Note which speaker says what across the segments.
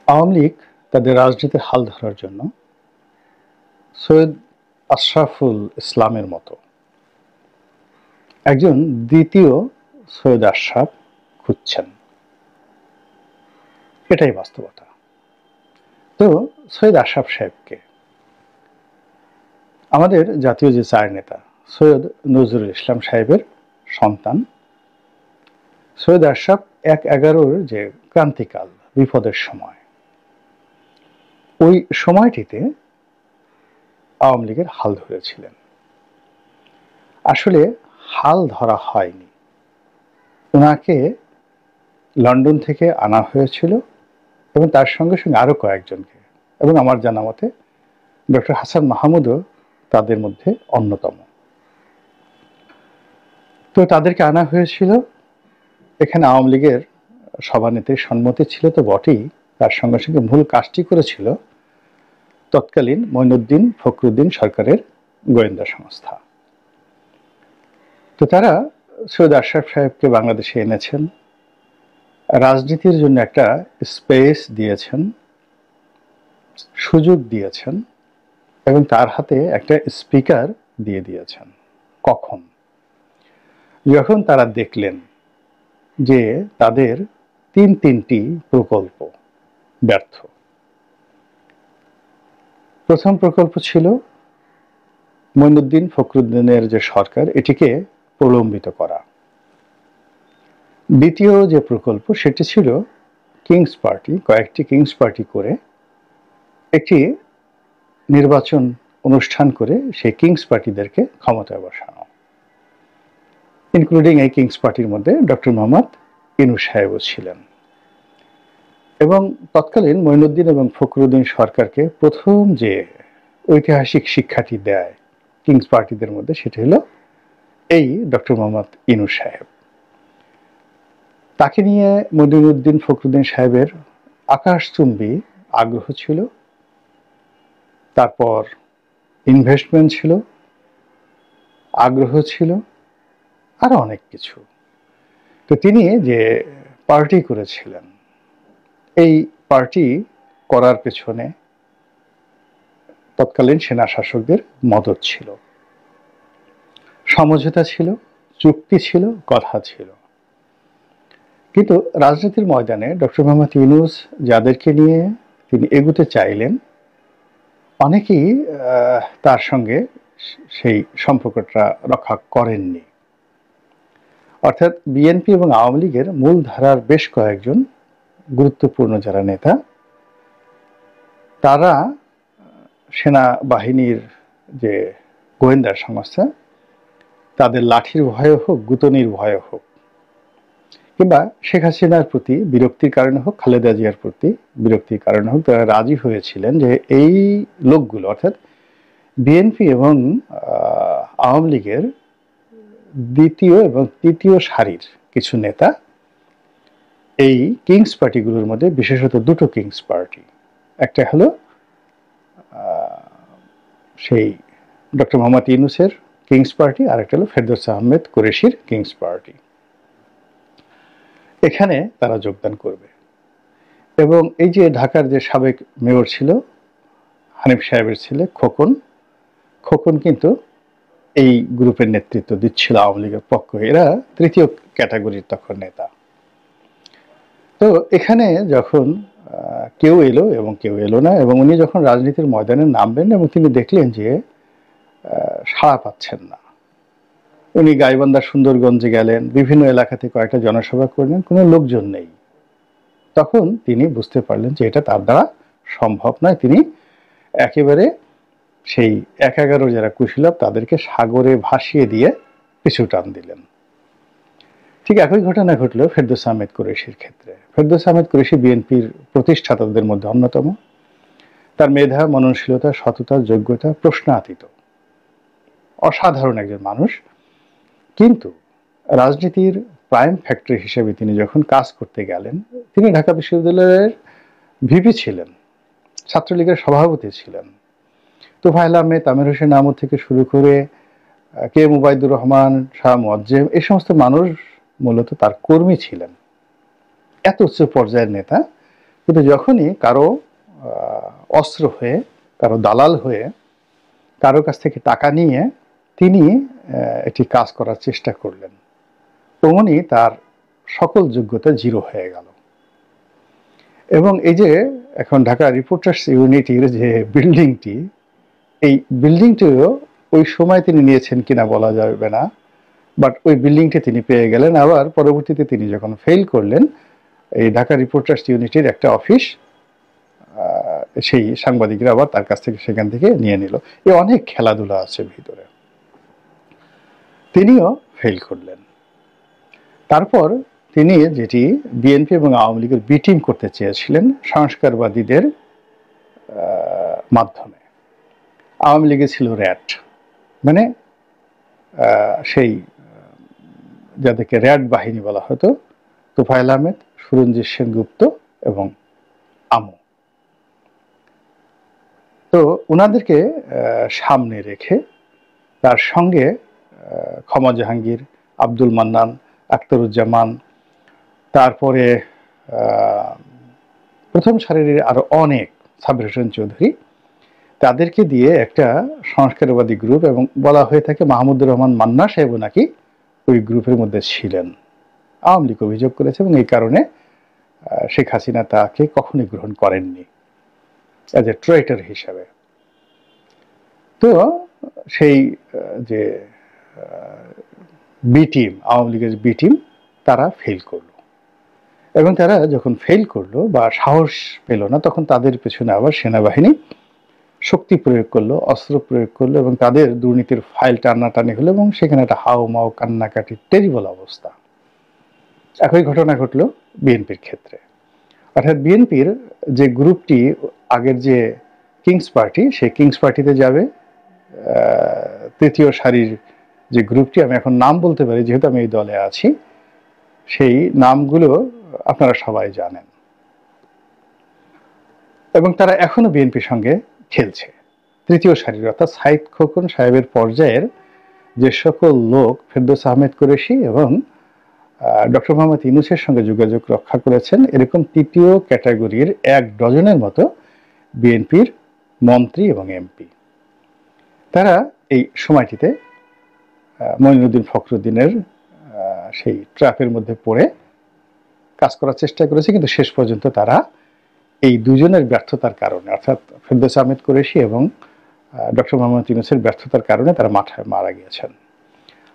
Speaker 1: আওয়ামী লীগ তাদের রাজনীতির হাল ধরার জন্য সৈয়দ আশরাফুল ইসলামের মতো একজন দ্বিতীয় সৈয়দ আশরাফ খুঁজছেন। এটাই বাস্তবতা। তো সৈয়দ আশরাফ সাহেবকে আমাদের জাতীয় যে চার নেতা সৈয়দ নজরুল ইসলাম সাহেবের সন্তান সৈয়দ আশরাফ ১/১১ যে ক্রান্তিকাল, বিপদের সময়, ওই সময়টিতে আওয়ামী লীগের হাল ধরেছিলেন। আসলে হাল ধরা হয়নি, ওনাকে লন্ডন থেকে আনা হয়েছিল এবং তার সঙ্গে সঙ্গে আরো কয়েকজনকে, এবং আমার জানা মতে ডক্টর হাসান মাহমুদও তাদের মধ্যে অন্যতম। তো তাদেরকে আনা হয়েছিল। এখানে আওয়ামী লীগের সভানেত্রীর সম্মতি ছিল তো বটেই, তার সঙ্গে সঙ্গে মূল কাজটি করেছিল তৎকালীন মঈনুদ্দিন ফখরুদ্দিন সরকারের গোয়েন্দা সংস্থা। তো তারা সৈয়দ আশরাফ সাহেবকে বাংলাদেশে এনেছেন, রাজনীতির জন্য একটা স্পেস দিয়েছেন, সুযোগ দিয়েছেন এবং তার হাতে একটা স্পিকার দিয়ে দিয়েছেন। কখন? যখন তারা দেখলেন যে তাদের তিনটি প্রকল্প ব্যর্থ। প্রথম প্রকল্প ছিল মঈনুদ্দিন ফখরুদ্দিনের যে সরকার, এটিকে প্রলম্বিত করা। দ্বিতীয় যে প্রকল্প সেটি ছিল কিংস পার্টি, কয়েকটি কিংস পার্টি করে একটি নির্বাচন অনুষ্ঠান করে সেই কিংস পার্টিদেরকে ক্ষমতায় বসানো, ইনক্লুডিং এই কিংস পার্টির মধ্যে ডক্টর মোহাম্মদ ইউনূস সাহেবও ছিলেন। এবং তৎকালীন মঈনুদ্দিন এবং ফখরুদ্দিন সরকারকে প্রথম যে ঐতিহাসিক শিক্ষাটি দেয় কিংস পার্টিদের মধ্যে, সেটি হলো এই ডক্টর মোহাম্মদ ইউনূস সাহেব। তাকে নিয়ে মঈনুদ্দিন ফখরুদ্দিন সাহেবের আকাশচুম্বী আগ্রহ ছিল, তারপর ইনভেস্টমেন্ট ছিল, আগ্রহ ছিল, আরো অনেক কিছু। তো তিনি যে পার্টি করেছিলেন, এই পার্টি করার পেছনে তৎকালীন সেনা শাসকদের মদত ছিল, সমঝোতা ছিল, চুক্তি ছিল, কথা ছিল। কিন্তু রাজনীতির ময়দানে ডক্টর মোহাম্মদ ইউনূস যাদেরকে নিয়ে তিনি এগুতে চাইলেন, অনেকেই তার সঙ্গে সেই সম্পর্কটা রক্ষা করেননি। অর্থাৎ বিএনপি এবং আওয়ামী লীগের মূল ধারার বেশ কয়েকজন গুরুত্বপূর্ণ যারা নেতা, তারা সেনাবাহিনীর যে গোয়েন্দা সংস্থা, তাদের লাঠির ভয়ে হোক, গুঁতনির ভয়ে হোক, কিংবা শেখ হাসিনার প্রতি বিরক্তির কারণে হোক, খালেদা জিয়ার প্রতি বিরক্তির কারণে হোক, তারা রাজি হয়েছিলেন যে এই লোকগুলো, অর্থাৎ বিএনপি এবং আওয়ামী লীগের দ্বিতীয় এবং তৃতীয় সারির কিছু নেতা এই কিংস পার্টিগুলোর মধ্যে, বিশেষত দুটো কিংস পার্টি, একটা হলো সেই ডক্টর মোহাম্মদ ইউনূসের কিংস পার্টি, আর একটা হলো ফেরদৌস আহমেদ কুরেশির কিংস পার্টি, এখানে তারা যোগদান করবে। এবং এই যে ঢাকার যে সাবেক মেয়র ছিল হানিফ সাহেবের ছেলে খোকন, খোকন কিন্তু এই গ্রুপের নেতৃত্ব দিচ্ছিল আওয়ামী লীগের পক্ষ। এরা তৃতীয় ক্যাটাগরির তখন নেতা। তো এখানে যখন কেউ এলো এবং কেউ এলো না, এবং উনি যখন রাজনীতির ময়দানে নামবেন এবং তিনি দেখলেন যে সাড়া পাচ্ছেন না, উনি গাইবান্ধা সুন্দরগঞ্জে গেলেন, বিভিন্ন এলাকাতে কয়েকটা জনসভা করলেন, কোনো লোকজন নেই। তখন তিনি বুঝতে পারলেন যে এটা তার দ্বারা সম্ভব নয়। তিনি একেবারে সেই ১/১১ যারা কুশীলব তাদেরকে সাগরে ভাসিয়ে দিয়ে পিছু টান দিলেন। ঠিক একই ঘটনা ঘটল ফেরদৌস আহমেদ কুরেশির ক্ষেত্রে। ফেরদৌস আহমেদ কুরেশি বিএনপির প্রতিষ্ঠাতাদের মধ্যে অন্যতম। তার মেধা, মননশীলতা, সততা, যোগ্যতা প্রশ্নাতীত, অসাধারণ একজন মানুষ। কিন্তু রাজনীতির প্রাইম ফ্যাক্টর হিসেবে তিনি যখন কাজ করতে গেলেন, তিনি ঢাকা বিশ্ববিদ্যালয়ের ভিপি ছিলেন, ছাত্রলীগের সভাপতি ছিলেন। তোফায়েল আহমেদ, আমির হোসেন আহমদ থেকে শুরু করে কে মুবাইদুর রহমান, শাহ মুয়াজ্জেম, এই সমস্ত মানুষ মূলত তার কর্মী ছিলেন। এত উচ্চ পর্যায়ের নেতা, কিন্তু যখনই কারো অস্ত্র হয়ে, কারো দালাল হয়ে, কারো কাছ থেকে টাকা নিয়ে তিনি এটি কাজ করার চেষ্টা করলেন, তেমনি তার সকল যোগ্যতা জিরো হয়ে গেল। এবং এই যে এখন ঢাকা রিপোর্টার্স ইউনিটির যে বিল্ডিংটি, এই বিল্ডিংটিও ওই সময় তিনি নিয়েছেন কিনা বলা যাবে না, বাট ওই বিল্ডিংটি তিনি পেয়ে গেলেন। আবার পরবর্তীতে তিনি যখন ফেল করলেন, এই ঢাকা রিপোর্টার্স ইউনিটির একটা অফিস সেই সাংবাদিকরা আবার তার কাছ থেকে সেখান থেকে নিয়ে নিল। এই অনেক খেলাধুলা আছে ভিতরে। তিনিও ফেল করলেন। তারপর তিনি যেটি বিএনপি এবং আওয়ামী লীগের বি টিম করতে চেয়েছিলেন সংস্কারবাদীদের মাধ্যমে, আওয়ামী লীগে ছিল র্যাট, মানে সেই যাদেরকে র্যাট বাহিনী বলা হতো, তোফায়েল আহমেদ, সুরঞ্জিত সেনগুপ্ত এবং আমু। তো ওনাদেরকে সামনে রেখে তার সঙ্গে ক্ষমা জাহাঙ্গীর, আব্দুল মান্নান, আখতারুজ্জামান, তারপরে প্রথম সারির আরো অনেক, সাবির হোসেন চৌধুরী, তাদেরকে দিয়ে একটা সংস্কারবাদী গ্রুপ, এবং বলা হয়ে থাকে মাহমুদুর রহমান মান্না সাহেবও নাকি ওই গ্রুপের মধ্যে ছিলেন। আওয়ামী লীগ অভিযোগ করেছে এবং এই কারণে শেখ হাসিনা তাকে কখনোই গ্রহণ করেননি অ্যাজ এ ট্রেটার হিসাবে। তো সেই যে বি টিম, আওয়ামী লীগের বি টিম, তারা ফেল করলো। এবং তারা যখন ফেল করলো বা সাহস পেল না, তখন তাদের পেছনে আবার সেনাবাহিনী শক্তি প্রয়োগ করলো, অস্ত্র প্রয়োগ করলো, এবং তাদের দুর্নীতির ফাইল টানাটানি হলো, এবং সেখানে একটা হাও মাও কান্নাকাটি টেরিবল অবস্থা। একই ঘটনা ঘটলো বিএনপির ক্ষেত্রে। অর্থাৎ বিএনপির যে গ্রুপটি আগের যে কিংস পার্টি, সেই কিংস পার্টিতে যাবে তৃতীয় সারির যে গ্রুপটি, আমি এখন নাম বলতে পারি যেহেতু আমি এই দলে আছি, সেই নামগুলো আপনারা সবাই জানেন, এবং তারা এখনো বিএনপির সঙ্গে খেলছে। তৃতীয় সারির অর্থাৎ সাইদ খোকন সাহেবের পর্যায়ের যে সকল লোক ফেরদৌস আহমেদ কুরেশি এবং ডক্টর মোহাম্মদ ইউনূসের সঙ্গে যোগাযোগ রক্ষা করেছেন, এরকম তৃতীয় ক্যাটাগরির 1 ডজনের মতো বিএনপির মন্ত্রী এবং এমপি, তারা এই সময়টিতে মঈনুদ্দিন ফখরুদ্দিনের সেই ট্র্যাপের মধ্যে পড়ে কাজ করার চেষ্টা করেছে। কিন্তু শেষ পর্যন্ত তারা এই দুজনের ব্যর্থতার কারণে, অর্থাৎ ফেরদৌস আহমেদ কুরেশি এবং ডক্টর মোহাম্মদ ইউনূসের ব্যর্থতার কারণে তারা মাঠে মারা গিয়েছেন।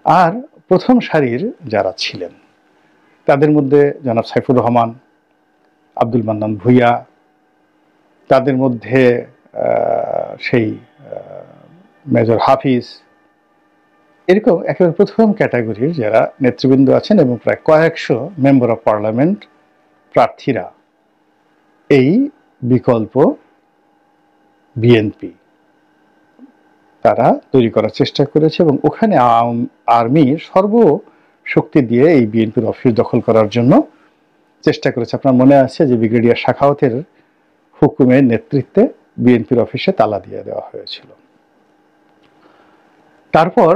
Speaker 1: আর প্রথম সারির যারা ছিলেন তাদের মধ্যে জনাব সাইফুর রহমান, আব্দুল মান্নান ভূঁইয়া, তাদের মধ্যে সেই মেজর হাফিজ, এরকম একেবারে প্রথম ক্যাটাগরির যারা নেতৃবৃন্দ আছেন, এবং প্রায় কয়েকশো মেম্বার অফ পার্লামেন্ট প্রার্থীরা এই বিকল্প বিএনপি তারা তৈরি করার চেষ্টা করেছে, এবং ওখানে আর্মি সর্বশক্তি দিয়ে এই বিএনপির অফিস দখল করার জন্য চেষ্টা করেছে। আপনার মনে আছে যে ব্রিগেডিয়ার সাখাওয়াতের হুকুমের নেতৃত্বে বিএনপির অফিসে তালা দিয়ে দেওয়া হয়েছিল। তারপর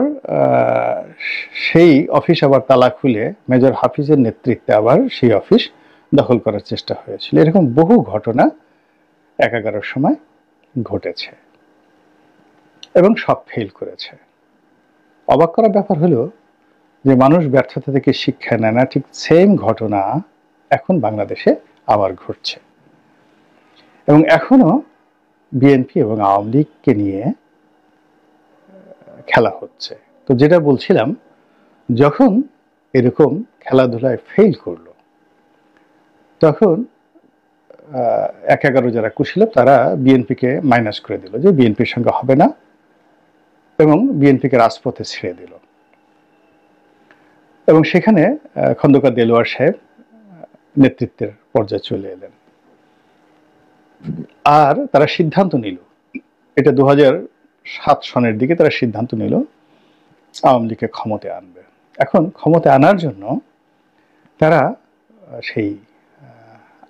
Speaker 1: সেই অফিস আবার তালা খুলে মেজর হাফিজের নেতৃত্বে আবার সেই অফিস দখল করার চেষ্টা হয়েছিল। এরকম বহু ঘটনা 11-র সময় ঘটেছে এবং সব ফেল করেছে। অবাক করার ব্যাপার হলো যে মানুষ ব্যর্থতা থেকে শিক্ষা নেয় না, ঠিক সেম ঘটনা এখন বাংলাদেশে আবার ঘটছে, এবং এখনো বিএনপি এবং আওয়ামী লীগকে নিয়ে খেলা হচ্ছে। তো যেটা বলছিলাম, যখন এরকম খেলাধুলায় ফেল করলো, তখন 11 যারা কুশীলব তারা বিএনপিকে মাইনাস করে দিল, যে বিএনপির সঙ্গে হবে না, এবং বিএনপিকে রাজপথে ছেড়ে দিল। এবং সেখানে খন্দকার দেলোয়ার সাহেব নেতৃত্বের পর্যায়ে চলে এলেন। আর তারা সিদ্ধান্ত নিল, এটা 2007 সনের দিকে তারা সিদ্ধান্ত নিল আওয়ামী লীগকে ক্ষমতায় আনবে। এখন ক্ষমতায় আনার জন্য তারা সেই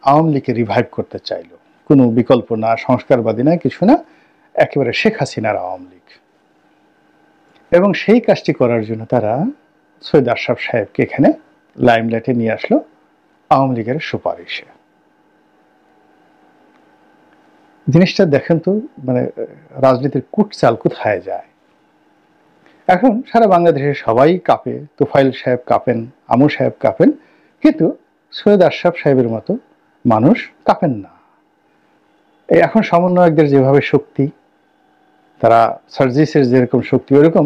Speaker 1: আওয়ামী লীগকে রিভাইভ করতে চাইল। কোনো বিকল্প না, সংস্কারবাদী না, কিছু না, একেবারে শেখ হাসিনার আওয়ামী লীগ। এবং সেই কাজটি করার জন্য তারা সৈয়দ আশরাফ সাহেবকে এখানে লাইমলাইটে নিয়ে আসলো আওয়ামী লীগের সুপারিশে। জিনিসটা দেখেন তো, মানে রাজনীতির কুটচাল কোথায় যায়। এখন সারা বাংলাদেশে সবাই কাঁপে, তোফাইল সাহেব কাঁপেন, আমু সাহেব কাঁপেন, কিন্তু সৈয়দ আশরাফ সাহেবের মতো মানুষ কাঁপেন না। এই এখন সমন্বয়কদের যেভাবে শক্তি, তারা সার্জিসের যেরকম শক্তি, ওরকম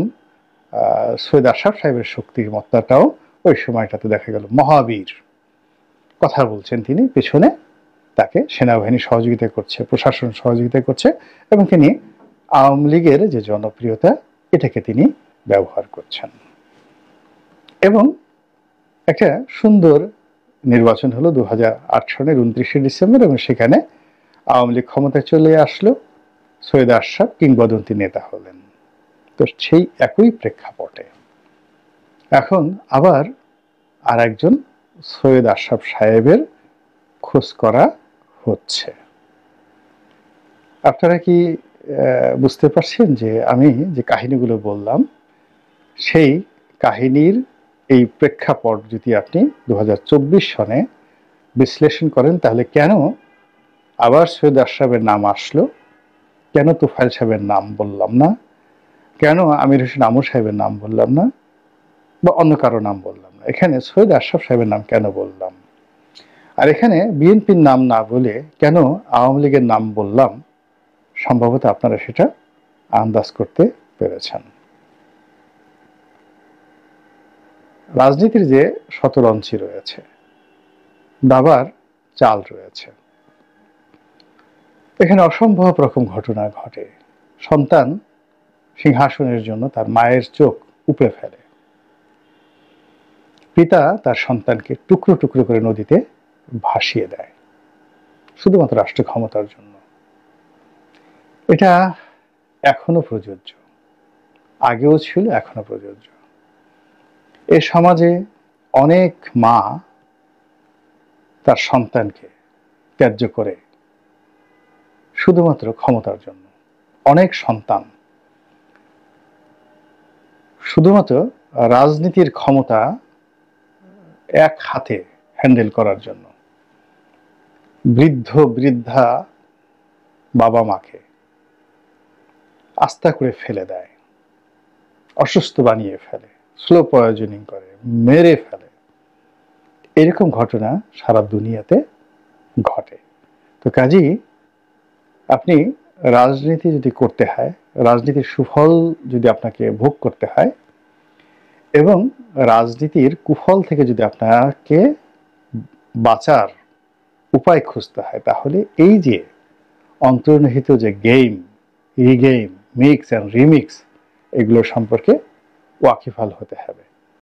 Speaker 1: সৈয়দ আশরাফ সাহেবের শক্তিমত্তাটাও ওই সময়টাতে দেখা গেল। মহাবীর কথা বলছেন তিনি, পেছনে তাকে সেনাবাহিনী সহযোগিতা করছে, প্রশাসন সহযোগিতা করছে, এবং তিনি আওয়ামী লীগের যে জনপ্রিয়তা, এটাকে তিনি ব্যবহার করছেন। এবং একটা সুন্দর নির্বাচন হলো 2008 সনের 29শে ডিসেম্বর, এবং সেখানে আওয়ামী লীগ ক্ষমতায় চলে আসলো, সৈয়দ আশরাফ কিংবদন্তি নেতা হলেন। তো সেই একই প্রেক্ষাপটে এখন আবার আর একজন সৈয়দ আশরাফ সাহেবের খোঁজ করা হচ্ছে। আপনারা কি বুঝতে পারছেন যে আমি যে কাহিনীগুলো বললাম, সেই কাহিনীর এই প্রেক্ষাপট যদি আপনি 2024 সনে বিশ্লেষণ করেন, তাহলে কেন আবার সৈয়দ আশরাফের নাম আসলো, কেন তোফায়েল সাহেবের নাম বললাম না, কেন আমির হোসেন আমু সাহেবের নাম বললাম না, বা অন্য কারো নাম বললাম না, এখানে সৈয়দ আশরাফ সাহেবের নাম কেন বললাম, আর এখানে বিএনপির নাম না বলে কেন আওয়ামী লীগের নাম বললাম, সম্ভবত আপনারা সেটা আন্দাজ করতে পেরেছেন। রাজনীতির যে শতরঞ্চি রয়েছে, দাবার চাল রয়েছে, এখানে অসম্ভব রকম ঘটনা ঘটে। সন্তান সিংহাসনের জন্য তার মায়ের চোখ উপড়ে ফেলে, পিতা তার সন্তানকে টুকরো টুকরো করে নদীতে ভাসিয়ে দেয়, শুধুমাত্র রাষ্ট্র ক্ষমতার জন্য। এটা এখনো প্রযোজ্য, আগেও ছিল, এখনো প্রযোজ্য। এ সমাজে অনেক মা তার সন্তানকে ত্যায্য করে শুধুমাত্র ক্ষমতার জন্য, অনেক সন্তান শুধুমাত্র রাজনীতির ক্ষমতা এক হাতে হ্যান্ডেল করার জন্য বৃদ্ধ বৃদ্ধা বাবা মাকে আস্থা করে ফেলে দেয়, অসুস্থ বানিয়ে ফেলে, স্লো পয়জনিং করে, মেরে ফেলে। এরকম ঘটনা সারা দুনিয়াতে ঘটে। তো কাজেই আপনি রাজনীতি যদি করতে হয়, রাজনীতির সুফল যদি আপনাকে ভোগ করতে হয়, এবং রাজনীতির কুফল থেকে যদি আপনাকে বাঁচার উপায় খুঁজতে হয়, তাহলে এই যে অন্তর্নিহিত যে গেম, রিগেম, মিক্স অ্যান্ড রিমিক্স, এগুলো সম্পর্কে ওয়াকিফাল হতে হবে।